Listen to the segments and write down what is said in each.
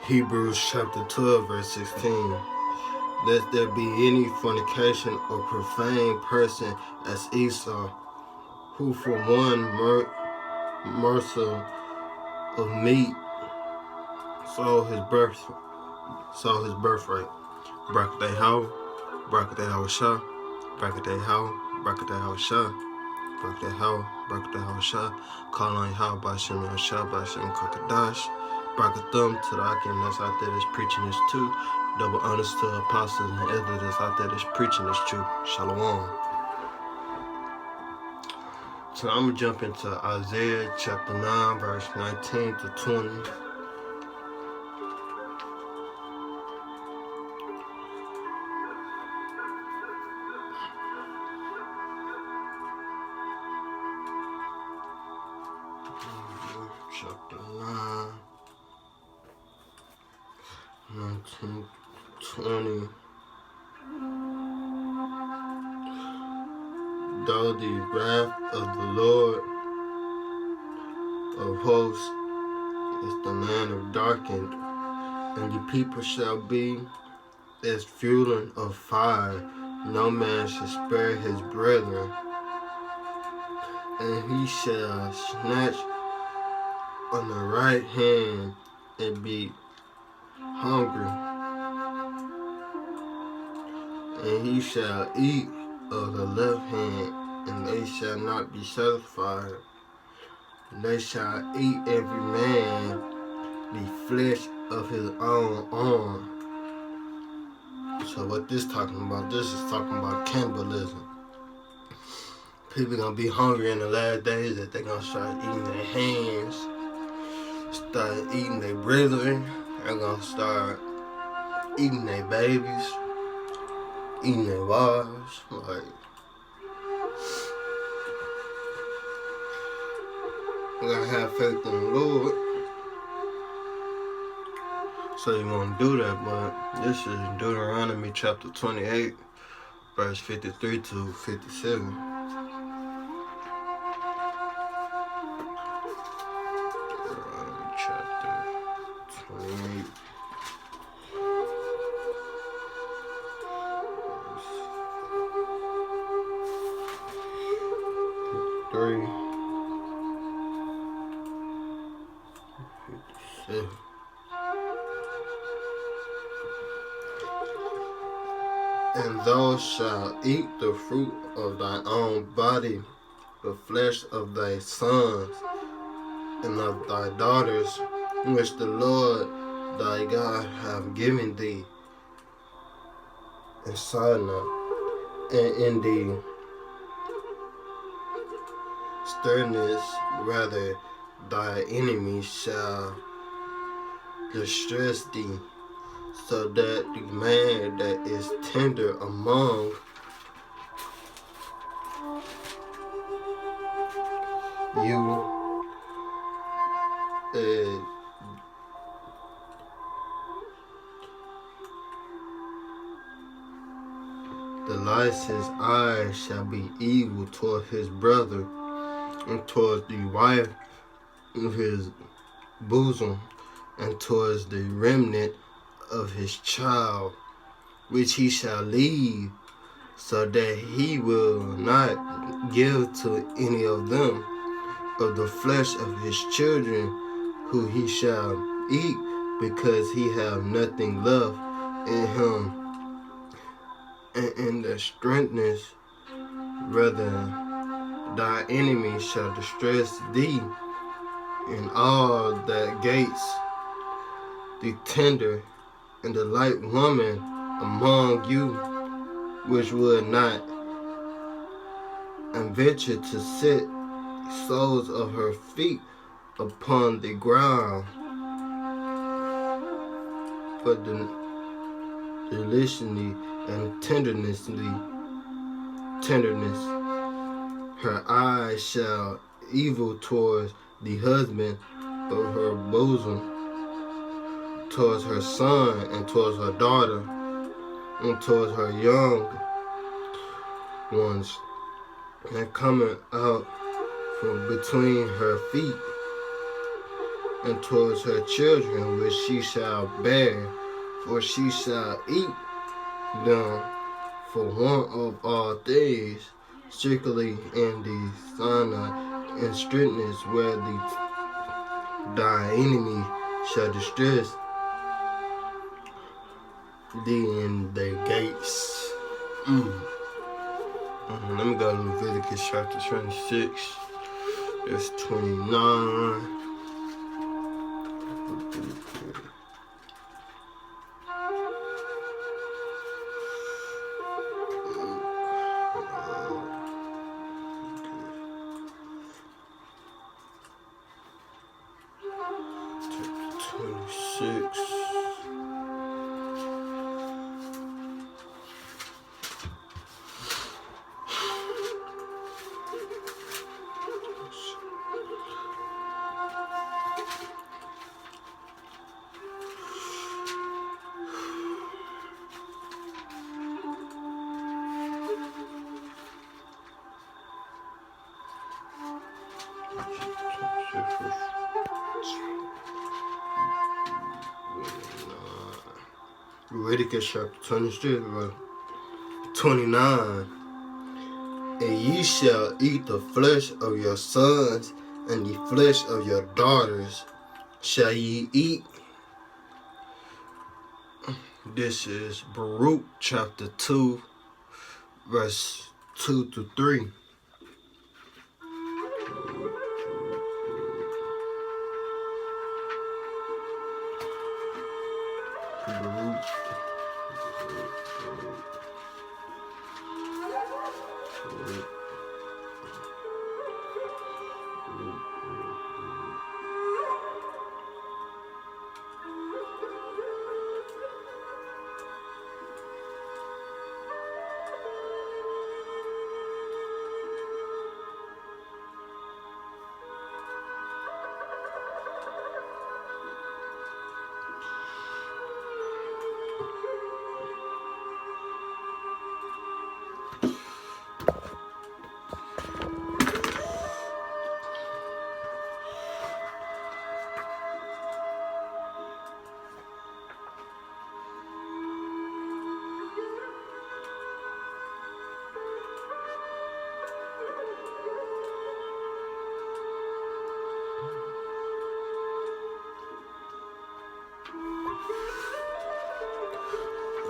Hebrews chapter 12, verse 16. Lest there be any fornication or profane person as Esau, who for one morsel of meat sold his birthright. Brakatay how, Brakatay how Shah, Brakatay how, Brakatay how Shah, Brakatay how Shah, call on how by Shem Shah, by Shem Kakadash, Brakathum to the Akim that's out there that's preaching this too. Double honors to apostles and elders that's out there that's preaching this truth. Shalom. So I'm gonna jump into Isaiah chapter 9, verse 19 to 20. Chapter 9, 19, 20. Though the wrath of the Lord of hosts is the land of darkened, and the people shall be as fuel of fire, no man shall spare his brethren, and he shall snatch on the right hand and be hungry, and he shall eat of the left hand, and they shall not be satisfied. They shall eat every man the flesh of his own arm. So what this talking about? This is talking about cannibalism. People gonna be hungry in the last days that they gonna start eating their hands, start eating their brethren. They're gonna start eating their babies, eating their wives. Like, we gotta have faith in the Lord. So you want to do that, but this is Deuteronomy chapter 28, verse 53 to 57. Deuteronomy chapter 28. Verse 53. 57. And thou shalt eat the fruit of thy own body, the flesh of thy sons and of thy daughters, which the Lord thy God hath given thee in Sinai, and in the sternness, rather thy enemies shall distress thee, so that the man that is tender among you delights his eyes shall be evil toward his brother, and towards the wife of his bosom, and towards the remnant of his child, which he shall leave, so that he will not give to any of them of the flesh of his children, who he shall eat, because he have nothing left in him, and in the strengthness, rather thy enemy shall distress thee, in all that gates, the tender and the light woman among you, which would not venture to set soles of her feet upon the ground, for the deliciously and tenderness, her eyes shall evil towards the husband of her bosom, towards her son, and towards her daughter, and towards her young ones, and coming out from between her feet, and towards her children which she shall bear, for she shall eat them for want of all things, strictly in the sana and strictness where thy enemy shall distress thee in their gates. Let me go to Leviticus chapter 26. It's 29. Chapter 26. Leviticus chapter 26, verse 29. And ye shall eat the flesh of your sons, and the flesh of your daughters shall ye eat. This is Baruch chapter 2, verse 2 to 3. Baruch.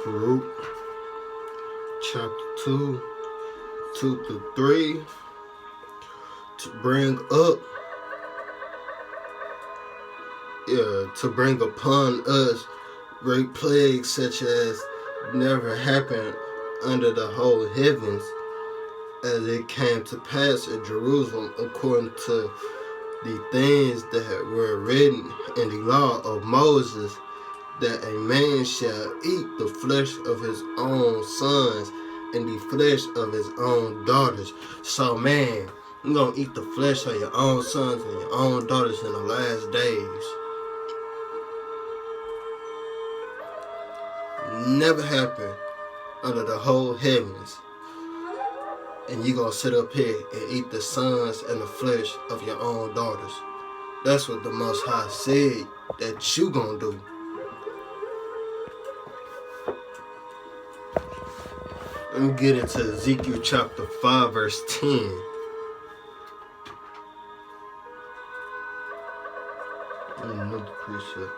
Baruch chapter 2, 2 to 3, to bring upon us great plagues such as never happened under the whole heavens, as it came to pass in Jerusalem according to the things that were written in the law of Moses, that a man shall eat the flesh of his own sons and the flesh of his own daughters. So, man, you're going to eat the flesh of your own sons and your own daughters in the last days. Never happened under the whole heavens. And you're going to sit up here and eat the sons and the flesh of your own daughters. That's what the Most High said that you going to do. Let me get into Ezekiel chapter 5, verse 10. Another precept.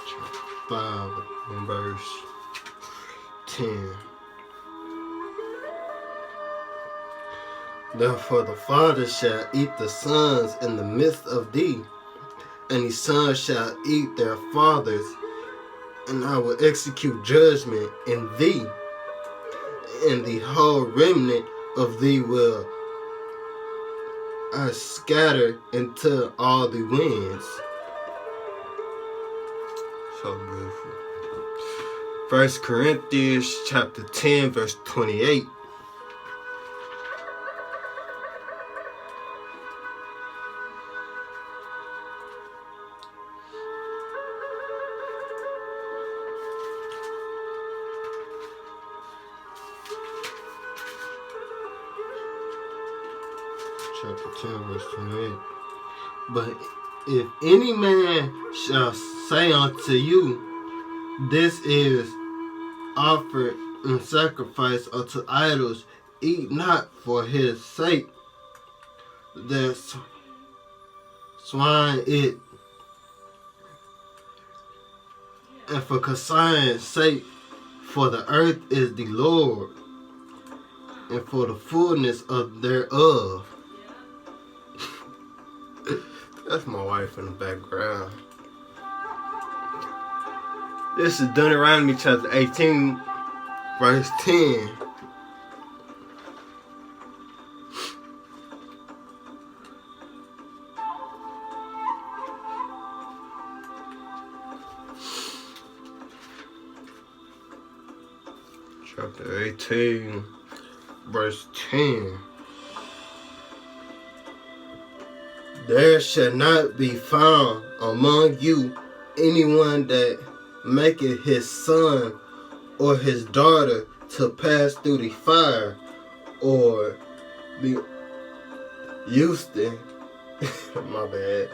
Chapter 5 and verse 10. Therefore the father shall eat the sons in the midst of thee, and the sons shall eat their fathers, and I will execute judgment in thee, and the whole remnant of thee will I scatter into all the winds. So beautiful. 1 Corinthians chapter 10, verse 28. chapter 10, verse 28. But if any man shall say unto you, this is offered in sacrifice unto idols, eat not for his sake, that swine it, and for conscience sake, for the earth is the Lord, and for the fullness of thereof. That's my wife in the background. This is Deuteronomy chapter 18, verse 10. Chapter 18, verse 10. There shall not be found among you anyone that maketh his son or his daughter to pass through the fire, or be used to, my bad,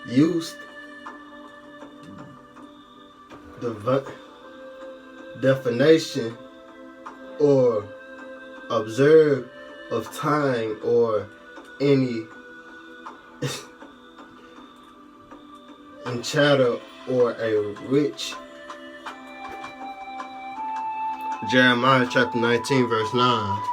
used the definition or observe of time or any enchanter or a witch. Jeremiah chapter 19, verse 9.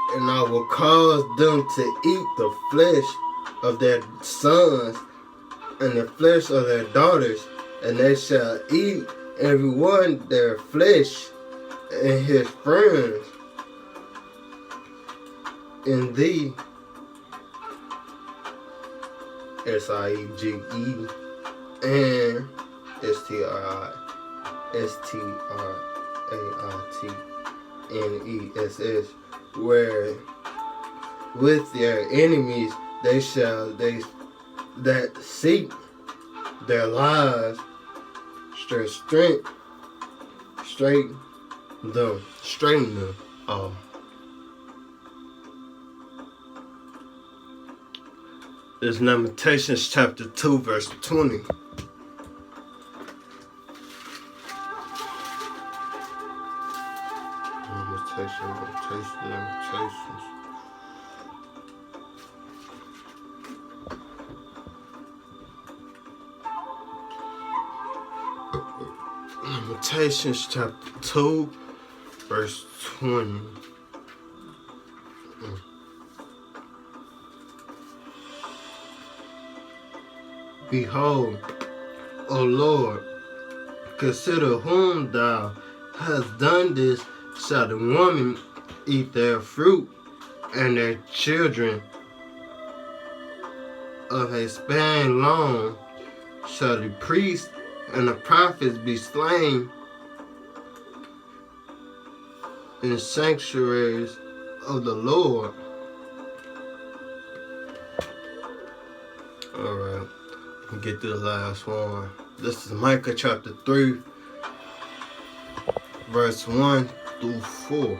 And I will cause them to eat the flesh of their sons and the flesh of their daughters, and they shall eat every one their flesh and his friends in thee. Siege and Stratness, where with their enemies they shall that seek their lives straighten them. It's Lamentations chapter 2, verse 20. Lamentations. Lamentations chapter 2, verse 20. Behold, O Lord, consider whom thou hast done this. Shall the woman eat their fruit, and their children of a span long? Shall the priests and the prophets be slain in the sanctuaries of the Lord? Alright, we'll get to the last one. This is Micah chapter 3, verse 1 through 4.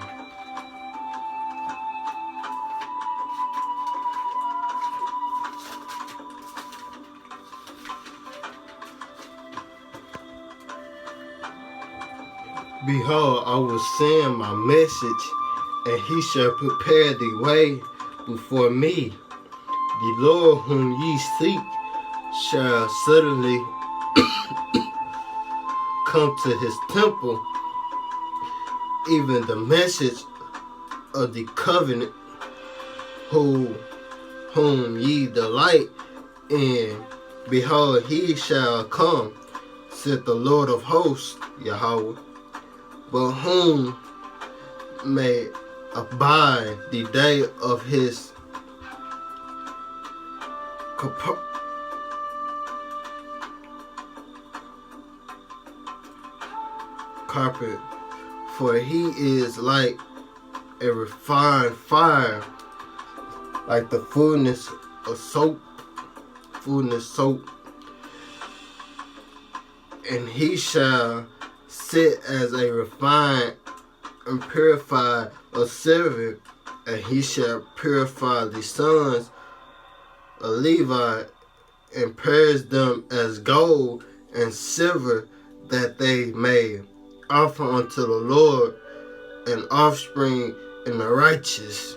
Behold, I will send my message, and he shall prepare the way before me. The Lord whom ye seek shall suddenly come to his temple, even the message of the covenant whom ye delight in. Behold, he shall come, said the Lord of hosts, Yahweh, but whom may abide the day of his carpet, for he is like a refined fire, like the fullness of soap, and he shall sit as a refined and purified of silver, and he shall purify the sons of Levi, and purge them as gold and silver, that they may offer unto the Lord an offspring in the righteous.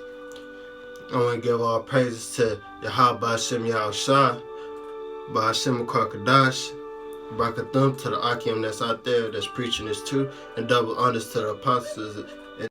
I want to give all praises to Yahweh Ba'ashem Yahushua, Ba'ashem Karkadash, Brakathum to the Akim that's out there that's preaching this too, and double honors to the apostles